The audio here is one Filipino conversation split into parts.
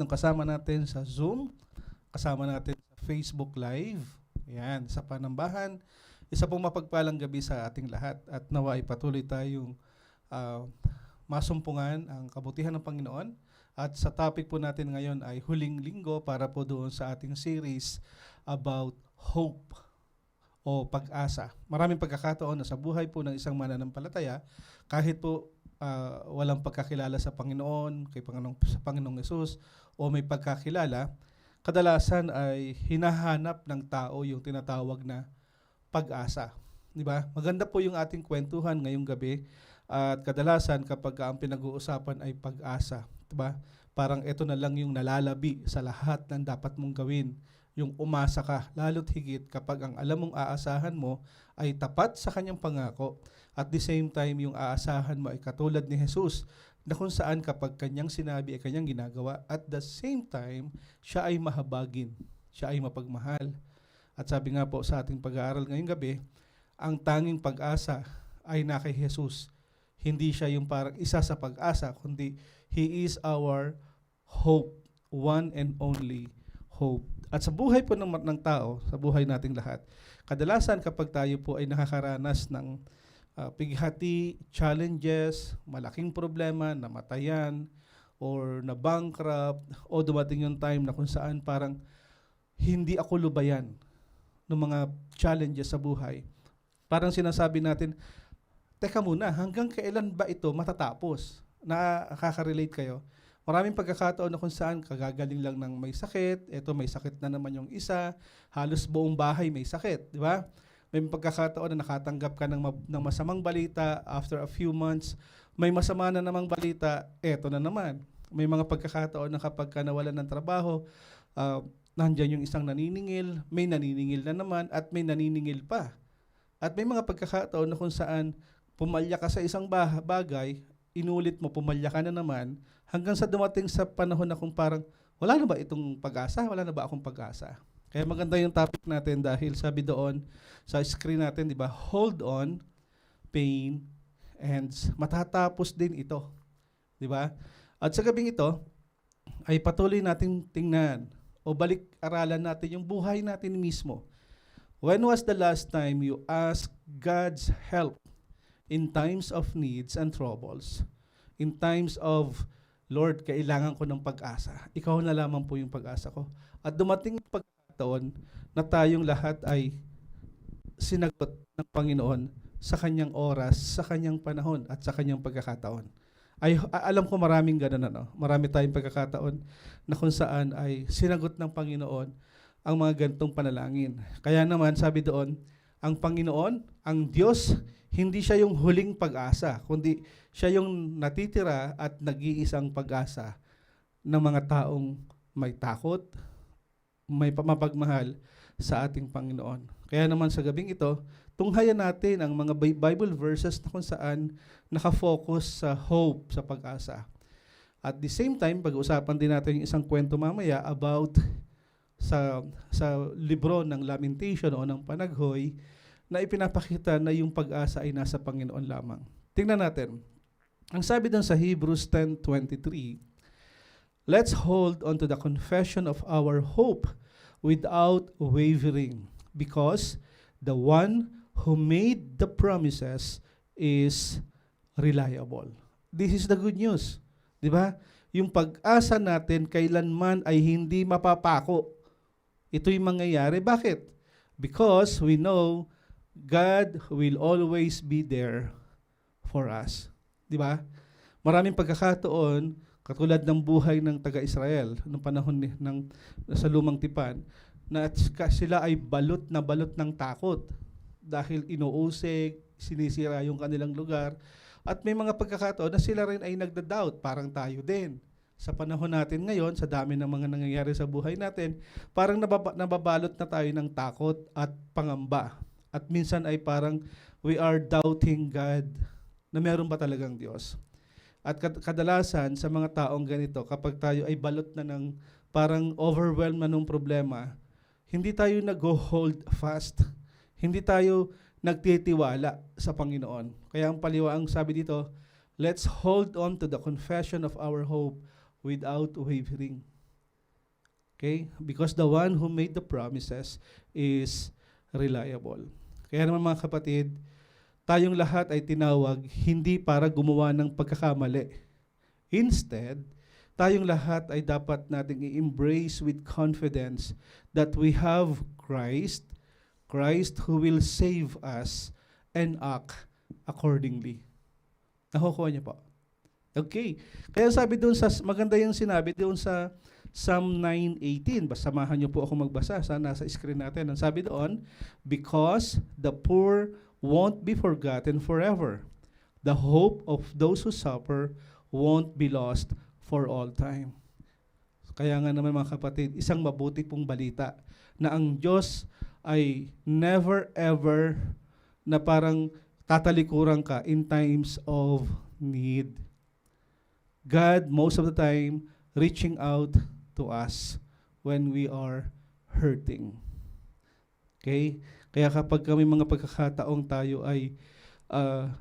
ng kasama natin sa Zoom, kasama natin sa Facebook Live. Yan, sa Panambahan. Isa pong mapagpalang gabi sa ating lahat at nawa ay patuloy tayong ah, masumpungan ang kabutihan ng Panginoon. At sa topic po natin ngayon ay huling linggo para po doon sa ating series about hope o pag-asa. Maraming pagkakataon na sa buhay po ng isang mananampalataya, kahit po walang pagkakilala sa Panginoon, sa Panginoong Yesus, o may pagkakilala, kadalasan ay hinahanap ng tao yung tinatawag na pag-asa. Di ba? Maganda po yung ating kwentuhan ngayong gabi at kadalasan kapag ang pinag-uusapan ay pag-asa. Di ba? Parang ito na lang yung nalalabi sa lahat ng dapat mong gawin. Yung umasa ka, lalo't higit kapag ang alam mong aasahan mo ay tapat sa kanyang pangako. At the same time, yung aasahan mo ay katulad ni Jesus na kung saan kapag kanyang sinabi ay kanyang ginagawa. At the same time, siya ay mahabagin, siya ay mapagmahal. At sabi nga po sa ating pag-aaral ngayong gabi, ang tanging pag-asa ay na kay Jesus. Hindi siya yung parang isa sa pag-asa, kundi He is our hope, one and only hope. At sa buhay po ng tao, sa buhay nating lahat, kadalasan kapag tayo po ay nakakaranas ng pighati, challenges, malaking problema, namatayan, or na-bankrupt, o dumating yung time na kung saan parang hindi ako lubayan ng mga challenges sa buhay. Parang sinasabi natin, teka muna, hanggang kailan ba ito matatapos? Nakaka-relate kayo? Maraming pagkakataon na kung saan kagagaling lang ng may sakit, eto may sakit na naman yung isa, halos buong bahay may sakit, di ba? May pagkakataon na nakatanggap ka ng masamang balita, after a few months, may masama na namang balita, eto na naman. May mga pagkakataon na kapag ka nawalan ng trabaho, nandyan yung isang naniningil, may naniningil na naman, at may naniningil pa. At may mga pagkakataon na kung saan pumalya ka sa isang bagay, inulit mo, pumalya ka na naman, hanggang sa dumating sa panahon na kung parang, wala na ba itong pag-asa? Wala na ba akong pag-asa? Kaya maganda yung topic natin dahil sabi doon sa screen natin, di ba, hold on, pain, ends. Matatapos din ito. Di ba? At sa gabing ito, ay patuloy nating tingnan o balik-aralan natin yung buhay natin mismo. When was the last time you asked God's help in times of needs and troubles? In times of, Lord, kailangan ko ng pag-asa. Ikaw na lamang po yung pag-asa ko. At dumating yung pagkakataon na tayong lahat ay sinagot ng Panginoon sa kanyang oras, sa kanyang panahon, at sa kanyang pagkakataon. Alam ko maraming ganun, marami tayong pagkakataon na kung saan ay sinagot ng Panginoon ang mga ganitong panalangin. Kaya naman, sabi doon, ang Panginoon, ang Diyos, hindi siya yung huling pag-asa, kundi siya yung natitira at nag-iisang pag-asa ng mga taong may takot, may mapagmahal sa ating Panginoon. Kaya naman sa gabing ito, tunghayan natin ang mga Bible verses na kung saan nakafocus sa hope, sa pag-asa. At the same time, pag-usapan din natin yung isang kwento mamaya about sa libro ng Lamentation o ng Panaghoy na ipinapakita na yung pag-asa ay nasa Panginoon lamang. Tingnan natin. Ang sabi doon sa Hebrews 10:23, let's hold on to the confession of our hope without wavering, because the one who made the promises is reliable. This is the good news. Di ba? Yung pag-asa natin kailanman ay hindi mapapako. Ito'y mangyayari. Bakit? Because we know God will always be there for us. Di ba? Maraming pagkakataon, katulad ng buhay ng taga-Israel noong panahon sa Lumang Tipan, na sila ay balot ng takot dahil inuusig, sinisira yung kanilang lugar. At may mga pagkakataon na sila rin ay nagda-doubt, parang tayo din. Sa panahon natin ngayon, sa dami ng mga nangyayari sa buhay natin, parang nababalot na tayo ng takot at pangamba. At minsan ay parang we are doubting God na meron ba talagang Diyos. At kadalasan sa mga taong ganito, kapag tayo ay balot na ng parang overwhelmed na ng problema, hindi tayo nag-hold fast. Hindi tayo nagtitiwala sa Panginoon. Kaya ang paliwaang sabi dito, let's hold on to the confession of our hope without wavering. Okay? Because the one who made the promises is reliable. Kaya naman mga kapatid, tayong lahat ay tinawag hindi para gumawa ng pagkakamali. Instead, tayong lahat ay dapat nating i-embrace with confidence that we have Christ who will save us and act accordingly. Nakukuha niyo po? Okay. Kaya sabi doon maganda yung sinabi doon sa Psalm 9:18. Samahan niyo po ako magbasa. Sana nasa screen natin. Ang sabi doon, because the poor won't be forgotten forever. The hope of those who suffer won't be lost for all time. Kaya nga naman mga kapatid, isang mabuti pong balita na ang Diyos ay never ever na parang tatalikuran ka in times of need. God, most of the time, reaching out to us when we are hurting. Okay? Kaya kapag kami mga pagkakataong tayo ay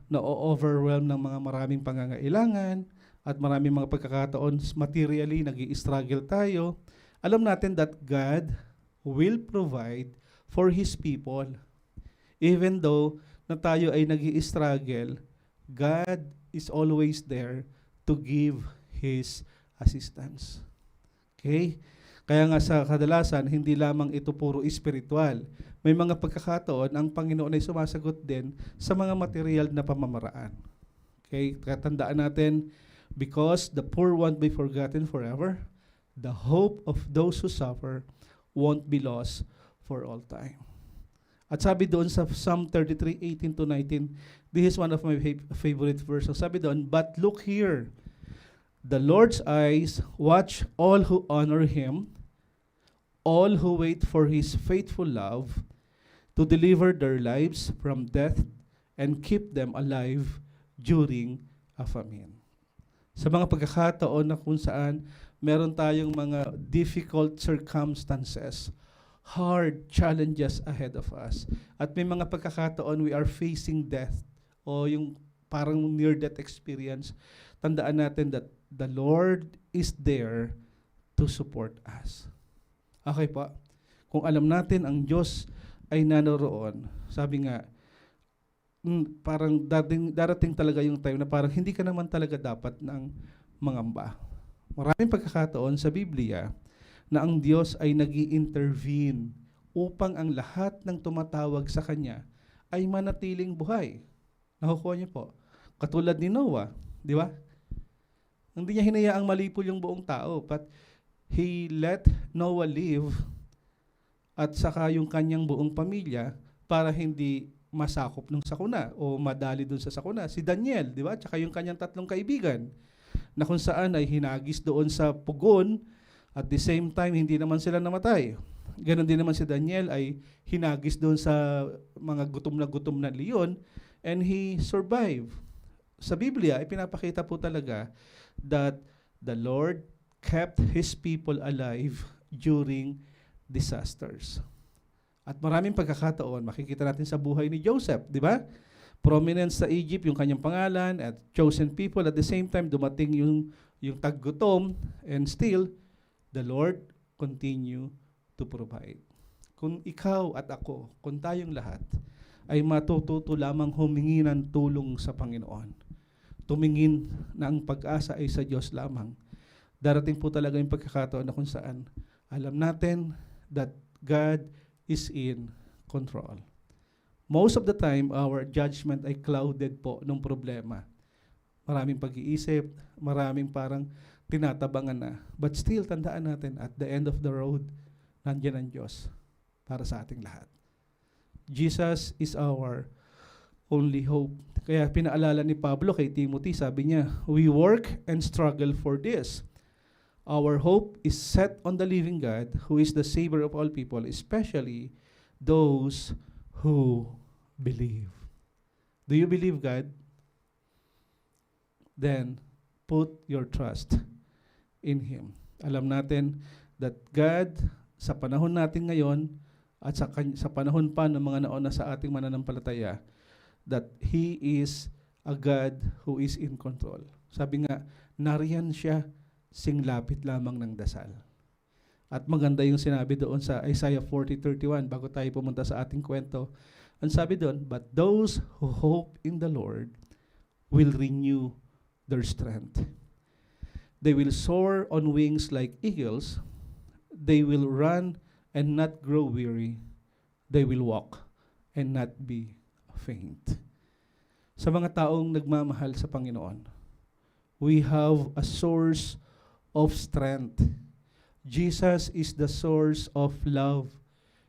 na-overwhelm ng mga maraming pangangailangan at maraming mga pagkakataon materially nag-i-struggle tayo, alam natin that God will provide for His people. Even though na tayo ay nag-i-struggle, God is always there to give His assistance. Okay? Kaya nga sa kadalasan, hindi lamang ito puro espiritual. May mga pagkakataon, ang Panginoon ay sumasagot din sa mga material na pamamaraan. Okay? Tandaan natin, because the poor won't be forgotten forever, the hope of those who suffer won't be lost for all time. At sabi doon sa Psalm 33:18-19, this is one of my favorite verses. Sabi doon, but look here, the Lord's eyes watch all who honor Him, all who wait for His faithful love, to deliver their lives from death and keep them alive during a famine. Sa mga pagkakataon na kung saan meron tayong mga difficult circumstances, hard challenges ahead of us, at may mga pagkakataon we are facing death o yung parang near-death experience, tandaan natin that the Lord is there to support us. Okay po? Kung alam natin ang Diyos ay nanoroon, sabi nga, parang darating talaga yung time na parang hindi ka naman talaga dapat ng mangamba. Maraming pagkakataon sa Biblia na ang Diyos ay nag-i-intervene upang ang lahat ng tumatawag sa Kanya ay manatiling buhay. Nakukuha niyo po? Katulad ni Noah, di ba? Hindi niya hinayaang malipol yung buong tao, but He let Noah live at saka yung kanyang buong pamilya para hindi masakop ng sakuna o madali dun sa sakuna. Si Daniel, di ba? Tsaka yung kanyang 3 kaibigan na kung saan ay hinagis doon sa pugon. At the same time, hindi naman sila namatay. Ganon din naman si Daniel ay hinagis doon sa mga gutom na leon and he survived. Sa Biblia, ipinapakita po talaga that the Lord kept His people alive during disasters. At maraming pagkakataon, makikita natin sa buhay ni Joseph, di ba? Prominence sa Egypt, yung kanyang pangalan, at chosen people. At the same time, dumating yung taggutom, and still, the Lord continue to provide. Kung ikaw at ako, kung tayong lahat, ay matututo lamang humingi ng tulong sa Panginoon, tumingin na ang pag-asa ay sa Diyos lamang, darating po talaga yung pagkakataon na kung saan alam natin that God is in control. Most of the time, our judgment ay clouded po ng problema. Maraming pag-iisip, maraming parang tinatabangan na. But still, tandaan natin, at the end of the road, nandiyan ang Diyos para sa ating lahat. Jesus is our only hope. Kaya pinaalala ni Pablo kay Timothy, sabi niya, we work and struggle for this. Our hope is set on the living God, who is the Savior of all people, especially those who believe. Do you believe God? Then, put your trust in Him. Alam natin that God, sa panahon natin ngayon, at sa panahon pa ng mga nauna sa ating mananampalataya, that He is a God who is in control. Sabi nga, nariyan siya, singlapit lamang ng dasal. At maganda yung sinabi doon sa Isaiah 40:31 bago tayo pumunta sa ating kwento. Ang sabi doon, but those who hope in the Lord will renew their strength. They will soar on wings like eagles. They will run and not grow weary. They will walk and not be faint. Sa mga taong nagmamahal sa Panginoon, we have a source of strength. Jesus is the source of love.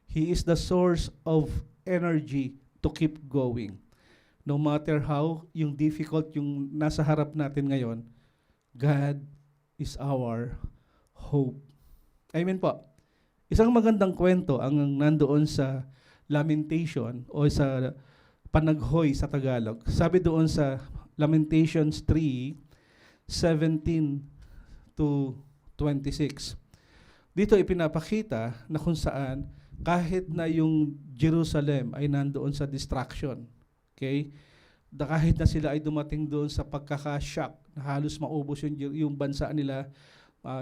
He is the source of energy to keep going. No matter how yung difficult yung nasa harap natin ngayon, God is our hope. Amen po. Isang magandang kwento ang nandoon sa Lamentation o sa Panaghoy sa Tagalog. Sabi doon sa Lamentations 3:17 to 26. Dito ipinapakita na kung saan kahit na yung Jerusalem ay nandoon sa distraction, okay? Kahit na sila ay dumating doon sa pagkaka-shock na halos maubos yung bansa nila,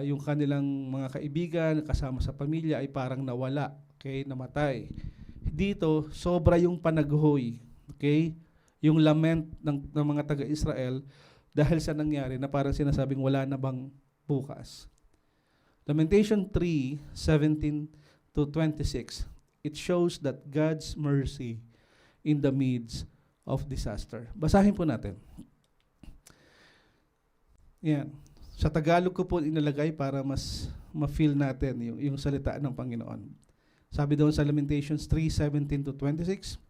yung kanilang mga kaibigan kasama sa pamilya ay parang nawala, okay? Namatay. Dito sobra yung panaghoy, okay? Yung lament ng mga taga-Israel dahil sa nangyari na parang sinasabing wala na bang bukas. Lamentation 3:17 to 26, it shows that God's mercy in the midst of disaster. Basahin po natin. Yan. Sa Tagalog ko po inalagay para mas ma-feel natin yung salita ng Panginoon. Sabi doon sa Lamentations 3:17 to 26,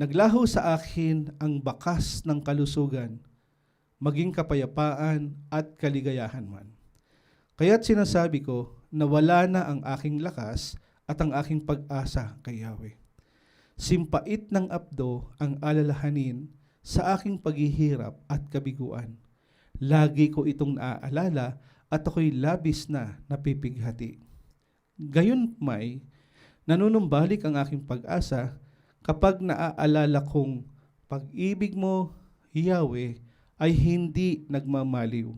naglaho sa akin ang bakas ng kalusugan, maging kapayapaan at kaligayahan man. Kaya't sinasabi ko na wala na ang aking lakas at ang aking pag-asa kay Yahweh. Simpait ng abdo ang alalahanin sa aking paghihirap at kabiguan. Lagi ko itong naaalala at ako'y labis na napipighati. Gayon may, nanunumbalik ang aking pag-asa kapag naaalala kong pag-ibig mo, Yahweh, ay hindi nagmamaliw.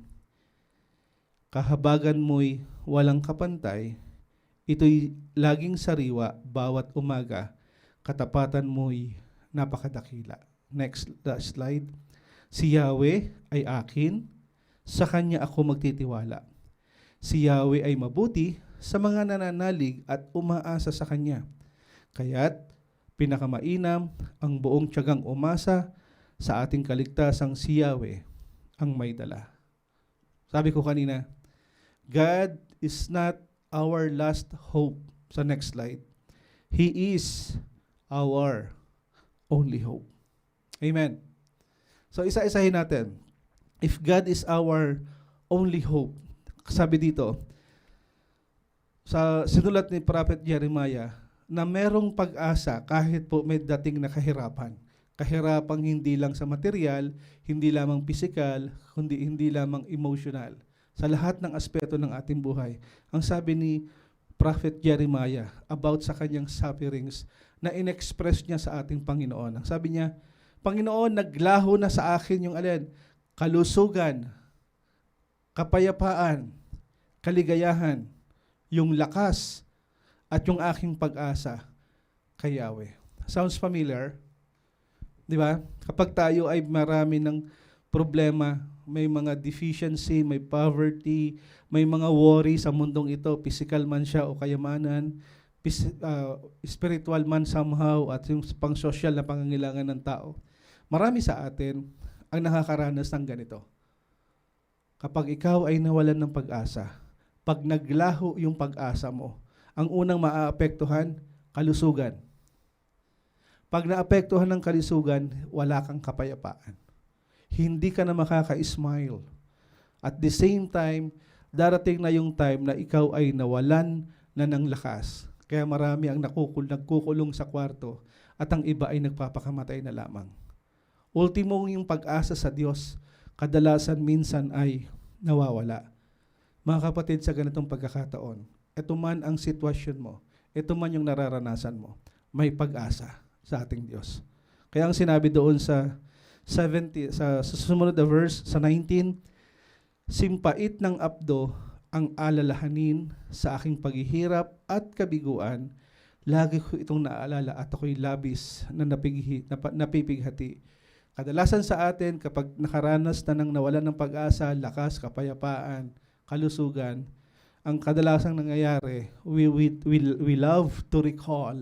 Kahabagan mo'y walang kapantay, ito'y laging sariwa bawat umaga, katapatan mo'y napakadakila. Next slide. Si Yahweh ay akin, sa Kanya ako magtitiwala. Si Yahweh ay mabuti sa mga nananalig at umaasa sa Kanya. Kaya't pinakamainam ang buong tiyagang umasa sa ating kaligtasang si Yahweh ang may dala. Sabi ko kanina, God is not our last hope. Sa next slide. He is our only hope. Amen. So isa-isahin natin. If God is our only hope, sabi dito, sa sinulat ni Prophet Jeremiah, na merong pag-asa kahit po may dating na kahirapan. Kahirapang hindi lang sa material, hindi lamang physical, hindi lamang emotional. Sa lahat ng aspeto ng ating buhay. Ang sabi ni Prophet Jeremiah about sa kanyang sufferings na inexpress niya sa ating Panginoon. Ang sabi niya, Panginoon, naglaho na sa akin yung kalusugan, kapayapaan, kaligayahan, yung lakas, at yung aking pag-asa kay Yahweh. Sounds familiar? Di ba? Kapag tayo ay marami ng problema, may mga deficiency, may poverty, may mga worry sa mundong ito, physical man siya o kayamanan, spiritual man somehow, at yung pang-social na pangangailangan ng tao. Marami sa atin ang nakakaranas ng ganito. Kapag ikaw ay nawalan ng pag-asa, pag naglaho yung pag-asa mo, ang unang maaapektuhan, kalusugan. Pag naapektuhan ng kalusugan, wala kang kapayapaan. Hindi ka na makaka-smile. At the same time, darating na yung time na ikaw ay nawalan na ng lakas. Kaya marami ang nagkukulong sa kwarto at ang iba ay nagpapakamatay na lamang. Ultimo yung pag-asa sa Diyos, kadalasan minsan ay nawawala. Mga kapatid, sa ganitong pagkakataon, ito man ang sitwasyon mo, ito man yung nararanasan mo, may pag-asa sa ating Diyos. Kaya ang sinabi doon sa susunod na verse, sa 19, simpait ng abdo ang alalahanin sa aking paghihirap at kabiguan, lagi ko itong naaalala at ako'y labis na napipighati. Kadalasan sa atin, kapag nakaranas na ng nawalan ng pag-asa, lakas, kapayapaan, kalusugan, ang kadalasang nangyayari, we love to recall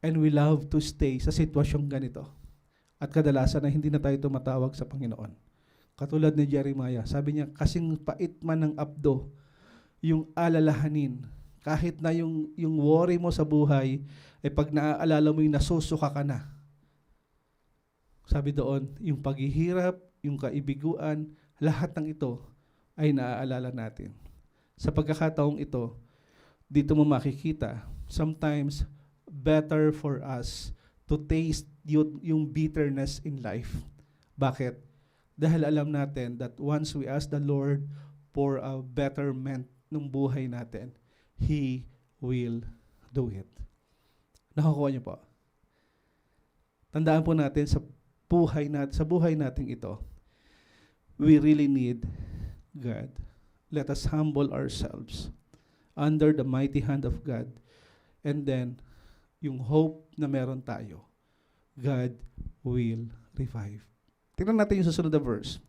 and we love to stay sa sitwasyong ganito. At kadalasan na hindi na tayo tumatawag sa Panginoon. Katulad ni Jeremiah, sabi niya, kasing pait man ng abdo, yung alalahanin, kahit na yung worry mo sa buhay, ay pag naaalala mo yung nasusuka ka na. Sabi doon, yung paghihirap, yung kaibiguan, lahat ng ito ay naaalala natin. Sa pagkakataong ito, dito mo makikita, sometimes better for us to taste yung bitterness in life. Bakit? Dahil alam natin that once we ask the Lord for a betterment ng buhay natin, He will do it. Nakakuha niyo po? Tandaan po natin sa buhay natin ito, we really need God. Let us humble ourselves under the mighty hand of God. And then, yung hope na meron tayo, God will revive. Tingnan natin yung susunod na verse.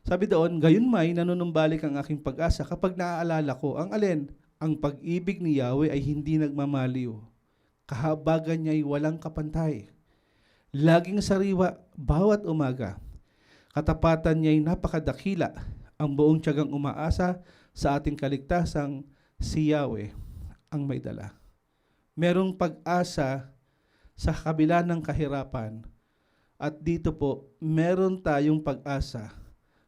Sabi doon, gayon may nanunumbalik ang aking pag-asa kapag naaalala ko, ang alin? Ang pag-ibig ni Yahweh ay hindi nagmamaliw. Kahabagan niya ay walang kapantay. Laging sariwa bawat umaga. Katapatan niya ay napakadakila. Ang buong tiyagang umaasa sa ating kaligtasang si Yahweh ang may dala. Merong pag-asa sa kabila ng kahirapan. At dito po, meron tayong pag-asa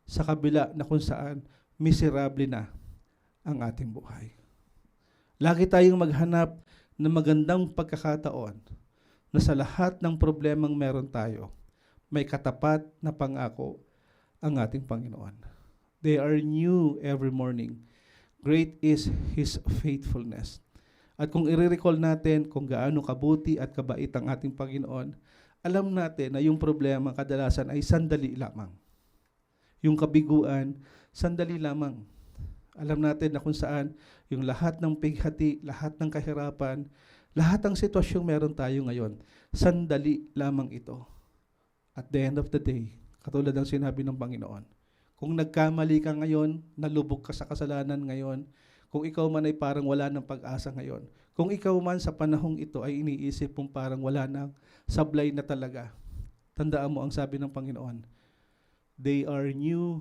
sa kabila na kung saan miserable na ang ating buhay. Lagi tayong maghanap ng magandang pagkakataon na sa lahat ng problemang meron tayo, may katapat na pangako ang ating Panginoon. They are new every morning. Great is His faithfulness. At kung i-recall natin kung gaano kabuti at kabait ang ating Panginoon, alam natin na yung problema kadalasan ay sandali lamang. Yung kabiguan, sandali lamang. Alam natin na kung saan yung lahat ng pighati, lahat ng kahirapan, lahat ng sitwasyong meron tayo ngayon, sandali lamang ito. At the end of the day, katulad ng sinabi ng Panginoon, kung nagkamali ka ngayon, nalubog ka sa kasalanan ngayon, kung ikaw man ay parang wala ng pag-asa ngayon, kung ikaw man sa panahong ito ay iniisip mong parang wala ng sablay na talaga, tandaan mo ang sabi ng Panginoon, they are new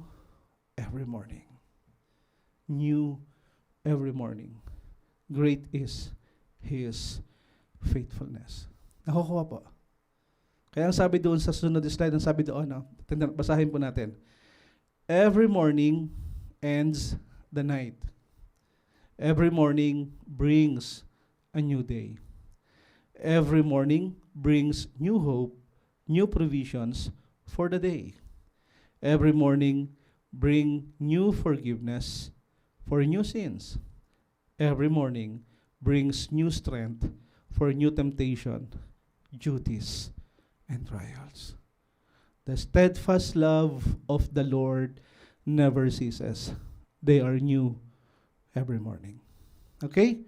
every morning. New every morning. Great is His faithfulness. Nakukuha po. Kaya ang sabi doon sa sunod slide, ang sabi doon, basahin po natin. Every morning ends the night. Every morning brings a new day. Every morning brings new hope, new provisions for the day. Every morning bring new forgiveness for new sins. Every morning brings new strength for new temptation, duties, and trials. The steadfast love of the Lord never ceases. They are new every morning. Okay?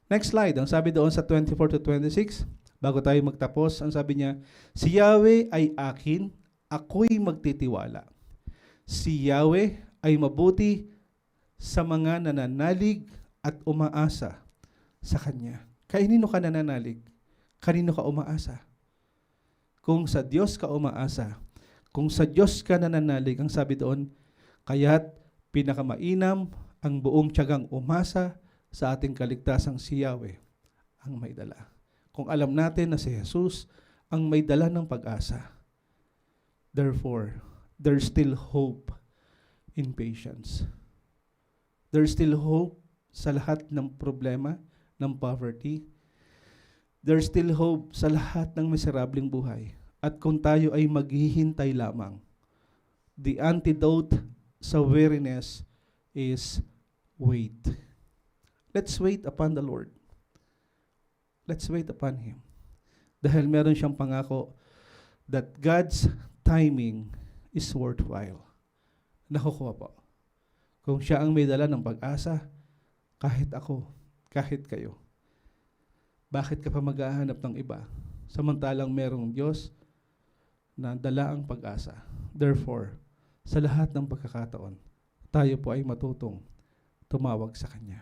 Next slide. Ang sabi doon sa 24 to 26, bago tayo magtapos, ang sabi niya, si Yahweh ay akin, ako'y magtitiwala. Si Yahweh ay mabuti sa mga nananalig at umaasa sa Kanya. Kanino ka nananalig? Kanino ka umaasa? Kung sa Diyos ka umaasa, kung sa Diyos ka nananalig, ang sabi doon, kaya't pinakamainam ang buong tiyagang umasa sa ating kaligtasang si Yahweh ang may dala. Kung alam natin na si Jesus ang may dala ng pag-asa, therefore, there's still hope in patience. There's still hope sa lahat ng problema, ng poverty. There's still hope sa lahat ng miserableng buhay. At kung tayo ay maghihintay lamang, the antidote sa weariness is wait. Let's wait upon the Lord. Let's wait upon Him. Dahil meron siyang pangako that God's timing is worthwhile. Nakukuha po. Kung siya ang may dala ng pag-asa, kahit ako, kahit kayo, bakit ka pa maghahanap ng iba? Samantalang merong Diyos na dala ang pag-asa. Therefore, sa lahat ng pagkakataon, tayo po ay matutong tumawag sa Kanya.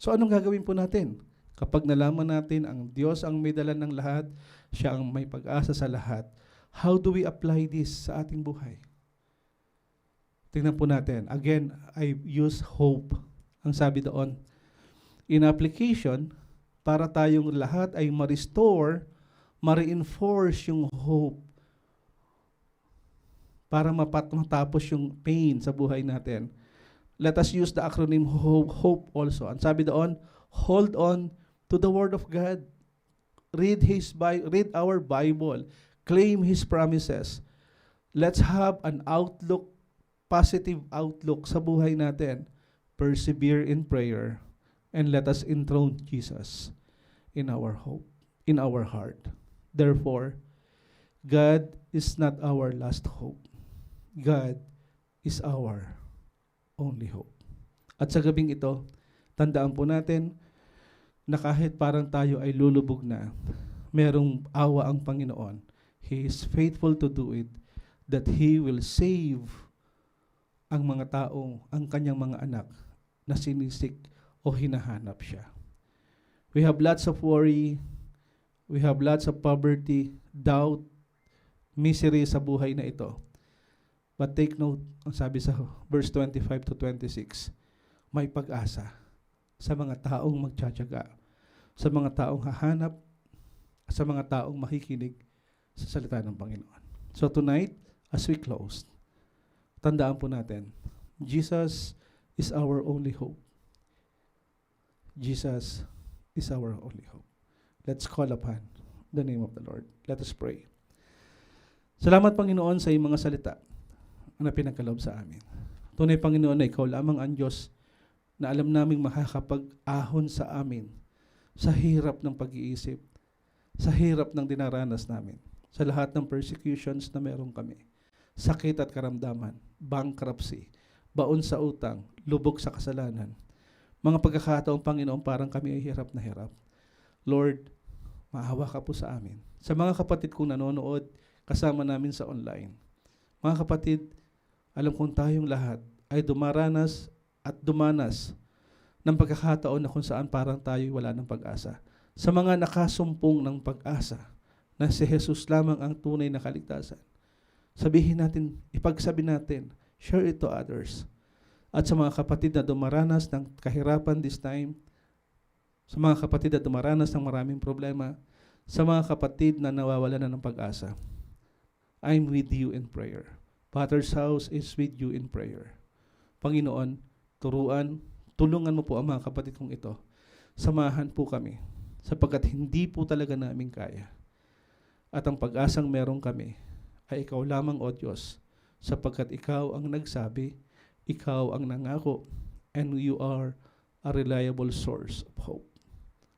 So anong gagawin po natin? Kapag nalaman natin ang Diyos ang may dala ng lahat, siya ang may pag-asa sa lahat, how do we apply this sa ating buhay? Tingnan po natin. Again, I use hope. Ang sabi doon, in application, para tayong lahat ay ma-restore, ma-reinforce yung hope para matapos yung pain sa buhay natin. Let us use the acronym HOPE also. Ang sabi doon, hold on to the Word of God. Read our Bible. Claim His promises. Let's have an outlook, positive outlook sa buhay natin. Persevere in prayer. And let us enthrone Jesus in our hope, in our heart. Therefore, God is not our last hope. God is our only hope. At sa gabing ito, tandaan po natin na kahit parang tayo ay lulubog na, merong awa ang Panginoon. He is faithful to do it, that He will save ang mga taong, ang kanyang mga anak na sinisik o hinahanap siya. We have lots of worry, we have lots of poverty, doubt, misery sa buhay na ito. But take note, ang sabi sa verse 25 to 26, may pag-asa sa mga taong magtsatsaga, sa mga taong hahanap, sa mga taong makikinig sa salita ng Panginoon. So tonight, as we close, tandaan po natin, Jesus is our only hope. Jesus is our only hope. Let's call upon the name of the Lord. Let us pray. Salamat, Panginoon, sa iyong mga salita na pinagkaloob sa amin. Tunay, Panginoon, na ikaw lamang ang Diyos na alam naming makakapag-ahon sa amin sa hirap ng pag-iisip, sa hirap ng dinaranas namin, sa lahat ng persecutions na meron kami, sakit at karamdaman, bankruptcy, baon sa utang, lubog sa kasalanan, mga pagkakataong, Panginoon, parang kami ay hirap na hirap. Lord, maawa ka po sa amin. Sa mga kapatid kong nanonood, kasama namin sa online, mga kapatid, alam kong tayong lahat ay dumaranas at dumanas ng pagkakataon na kung saan parang tayo wala ng pag-asa. Sa mga nakasumpong ng pag-asa na si Jesus lamang ang tunay na kaligtasan, sabihin natin, ipagsabi natin, share it to others. At sa mga kapatid na dumaranas ng kahirapan this time, sa mga kapatid na dumaranas ng maraming problema, sa mga kapatid na nawawala na ng pag-asa, I'm with you in prayer. Father's house is with you in prayer. Panginoon, tulungan mo po ang mga kapatid kong ito. Samahan po kami, sapagkat hindi po talaga namin kaya. At ang pag-asang meron kami ay ikaw lamang, O Diyos, sapagkat ikaw ang nagsabi, ikaw ang nangako, and you are a reliable source of hope.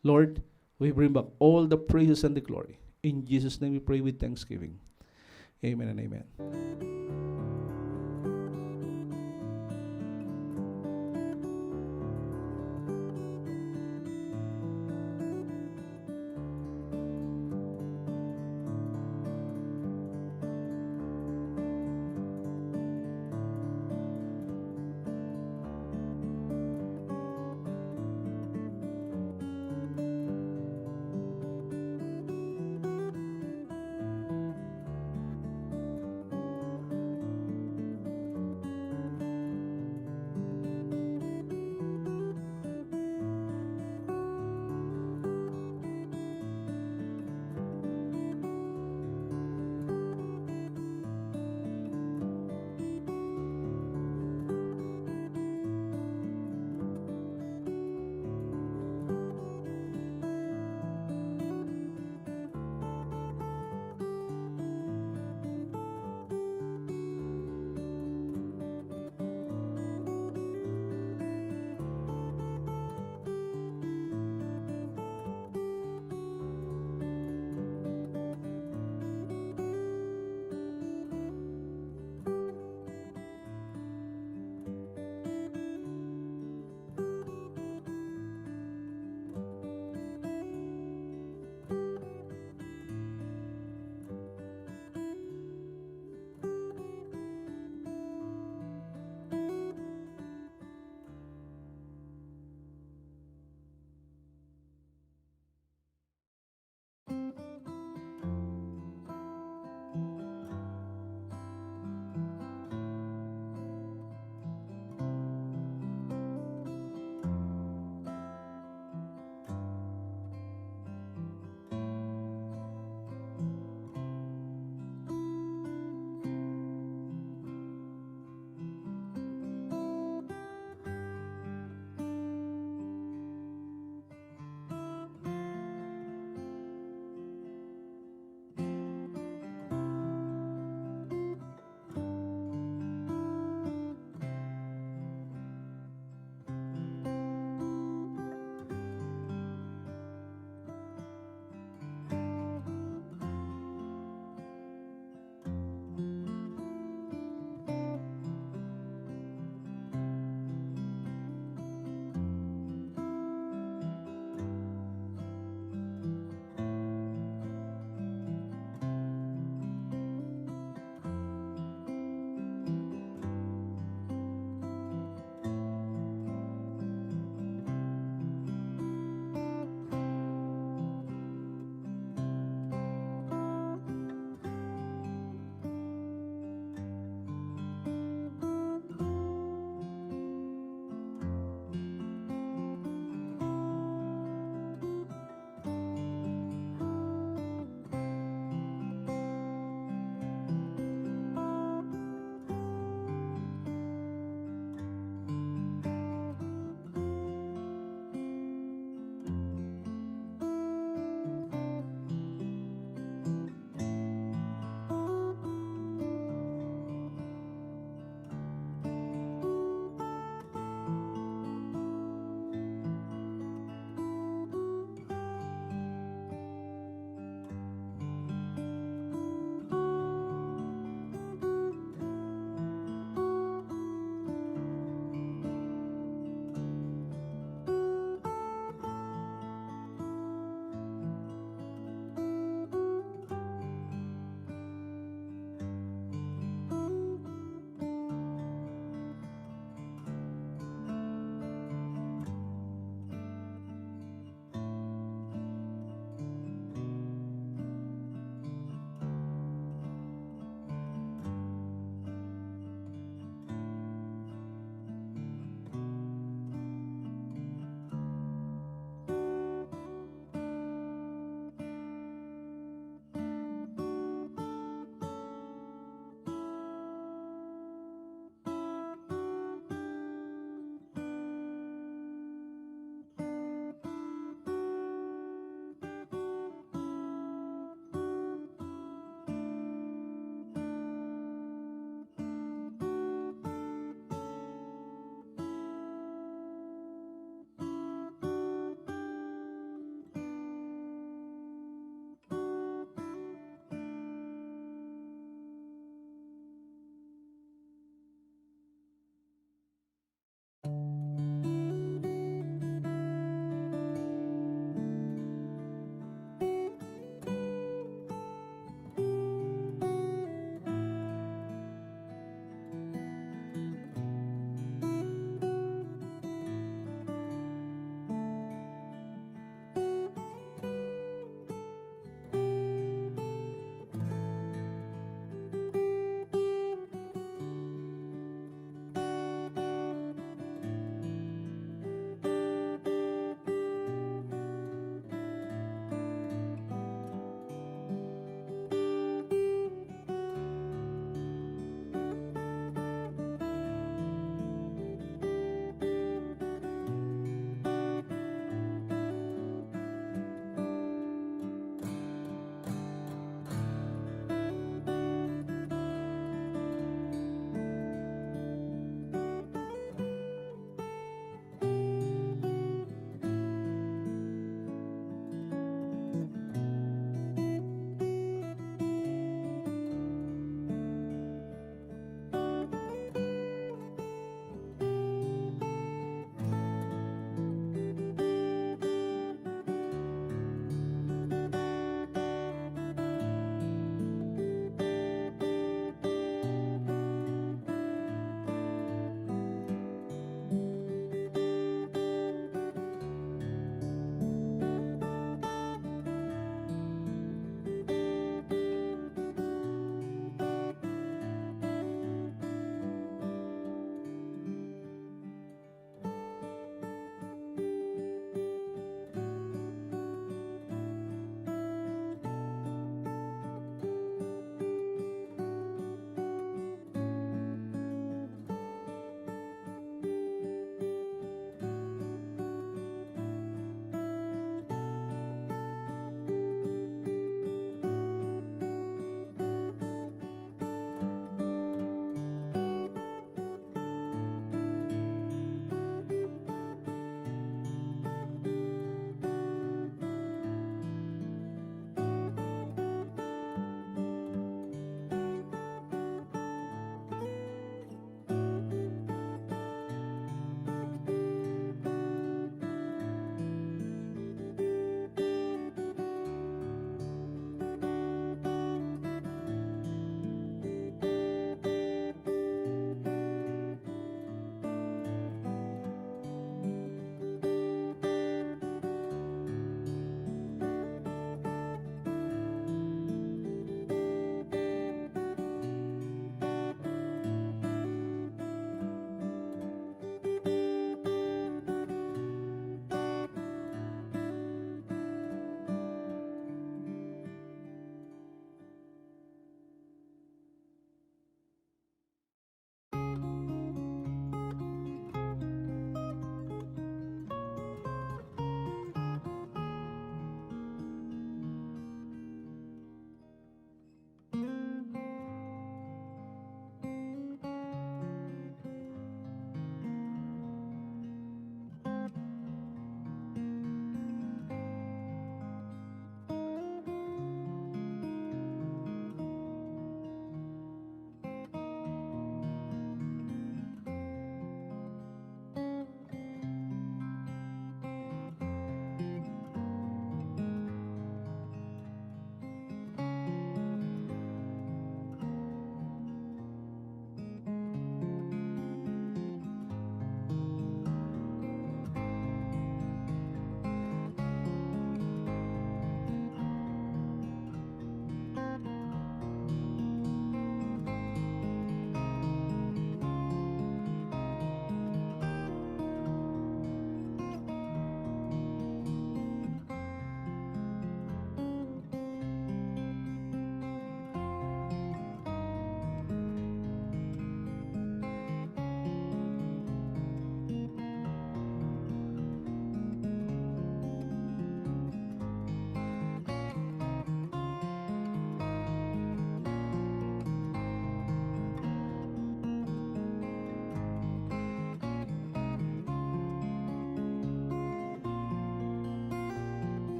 Lord, we bring back all the praises and the glory. In Jesus' name we pray with thanksgiving. Amen and amen.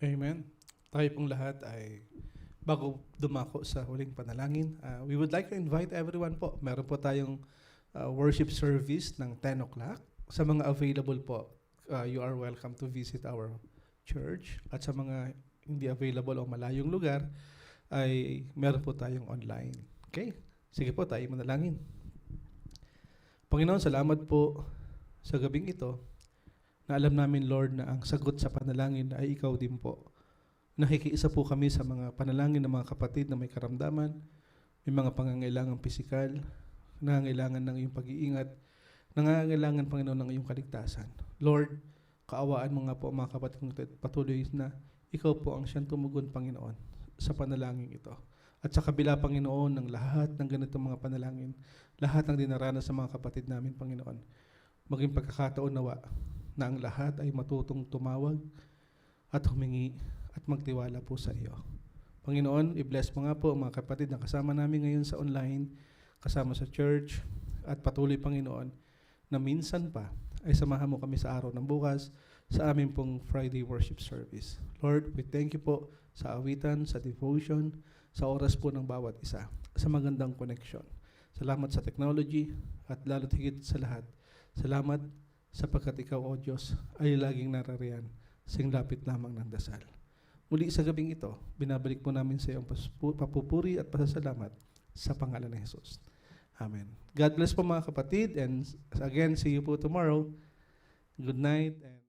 Amen. Tayo pong lahat ay bago dumako sa huling panalangin, we would like to invite everyone po. Meron po tayong worship service ng 10 o'clock. Sa mga available po, you are welcome to visit our church. At sa mga hindi available o malayong lugar, ay meron po tayong online. Okay? Sige po, tayo manalangin. Panginoon, salamat po sa gabing ito na alam namin, Lord, na ang sagot sa panalangin ay ikaw din po. Nakikiisa po kami sa mga panalangin ng mga kapatid na may karamdaman, may mga pangangailangan pisikal, nangangailangan ng iyong pag-iingat, nangangailangan, Panginoon, ng iyong kaligtasan. Lord, kaawaan mo nga po ang mga kapatid ng patuloy na ikaw po ang siyang tumugon, Panginoon, sa panalangin ito. At sa kabila, Panginoon, ng lahat ng ganitong mga panalangin, lahat ng dinaranas sa mga kapatid namin, Panginoon, maging pagkakataon nawa na ang lahat ay matutong tumawag at humingi at magtiwala po sa iyo. Panginoon, i-bless mo nga po ang mga kapatid na kasama namin ngayon sa online, kasama sa church, at patuloy, Panginoon, na minsan pa ay samahan mo kami sa araw ng bukas sa aming pong Friday worship service. Lord, we thank you po sa awitan, sa devotion, sa oras po ng bawat isa, sa magandang connection. Salamat sa technology at lalo't higit sa lahat, salamat sapagkat ikaw, O Diyos, ay laging narariyan sa lapit lamang ng dasal. Muli sa gabing ito, binabalik po namin sa iyo ang papupuri at pasasalamat sa pangalan ng Jesus. Amen. God bless po mga kapatid, and again, see you po tomorrow. Good night. And